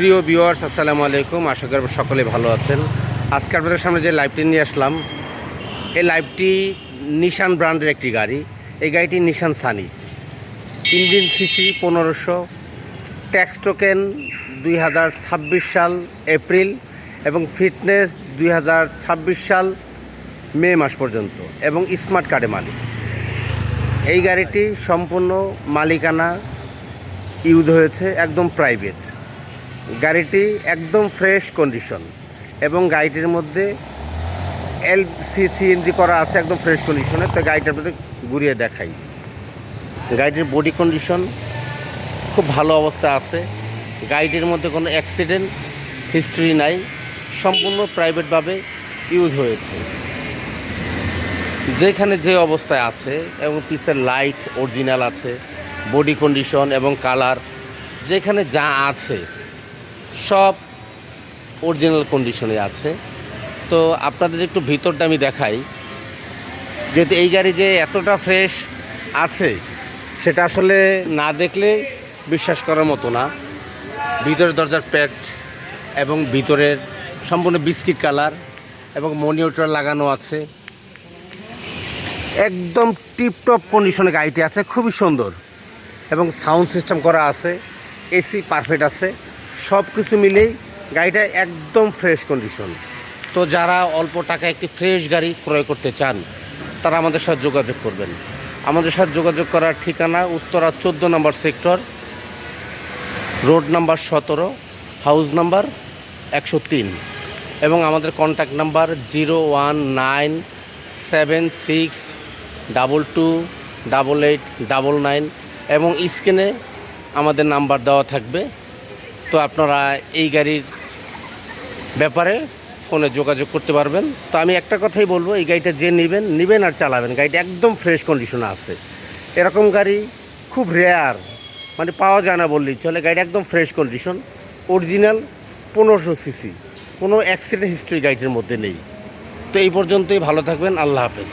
প্রিয় ভিউয়ার্স, আসসালামু আলাইকুম। আশা করি সকলে ভালো আছেন। আজকে আপনাদের সামনে যে লাইভটি নিয়ে আসলাম, এই লাইভটি নিশান ব্র্যান্ডের একটি গাড়ি। এই গাড়িটি Nissan Sunny, engine CC 1500, tax token 2026 সাল এপ্রিল এবং ফিটনেস 2026 সাল মে মাস পর্যন্ত এবং স্মার্ট কার্ডে মালিক। এই গাড়িটি সম্পূর্ণ মালিকানা ইউজ হয়েছে, একদম প্রাইভেট। গাড়িটি একদম ফ্রেশ কন্ডিশন এবং গাড়িটির মধ্যে সিএনজি করা আছে একদম ফ্রেশ কন্ডিশনে। তো গাড়িটার মধ্যে ঘুরিয়ে দেখাই। গাড়িটির বডি কন্ডিশন খুব ভালো অবস্থা আছে। গাড়িটির মধ্যে কোনো অ্যাক্সিডেন্ট হিস্ট্রি নাই, সম্পূর্ণ প্রাইভেটভাবে ইউজ হয়েছে। যেখানে যে অবস্থায় আছে এবং পিছের লাইট অরিজিনাল আছে, বডি কন্ডিশন এবং কালার যেখানে যা আছে সব অরিজিনাল কন্ডিশনে আছে। তো আপনাদের একটু ভিতরটা আমি দেখাই। যেহেতু এই গাড়ি যে এতটা ফ্রেশ আছে সেটা আসলে না দেখলে বিশ্বাস করার মতো না। ভিতরের দরজার প্যাড এবং ভিতরের সম্পূর্ণ বিস্কিট কালার এবং মনিটর লাগানো আছে, একদম টিপটপ কন্ডিশনে গাড়িটি আছে, খুবই সুন্দর এবং সাউন্ড সিস্টেম করা আছে, এসি পারফেক্ট আছে। সব কিছু মিলেই গাড়িটা একদম ফ্রেশ কন্ডিশন। তো যারা অল্প টাকায় একটি ফ্রেশ গাড়ি ক্রয় করতে চান তারা আমাদের সাথে যোগাযোগ করবেন। আমাদের সাথে যোগাযোগ করার ঠিকানা উত্তরা 14 নম্বর sector, road number 17, house number 103 এবং আমাদের কন্ট্যাক্ট নাম্বার 01976228899 এবং স্ক্রিনে আমাদের নাম্বার দেওয়া থাকবে। তো আপনারা এই গাড়ির ব্যাপারে ফোনে যোগাযোগ করতে পারবেন। তো আমি একটা কথাই বলবো, এই গাড়িটা যে নেবেন আর চালাবেন, গাড়িটা একদম ফ্রেশ কন্ডিশনে আছে। এরকম গাড়ি খুব রেয়ার, মানে পাওয়া যায় না বললেই চলে। গাড়িটা একদম ফ্রেশ কন্ডিশন, অরিজিনাল 1500 সিসি, কোনো অ্যাক্সিডেন্ট হিস্ট্রি গাড়িটির মধ্যে নেই। তো এই পর্যন্তই, ভালো থাকবেন, আল্লাহ হাফেজ।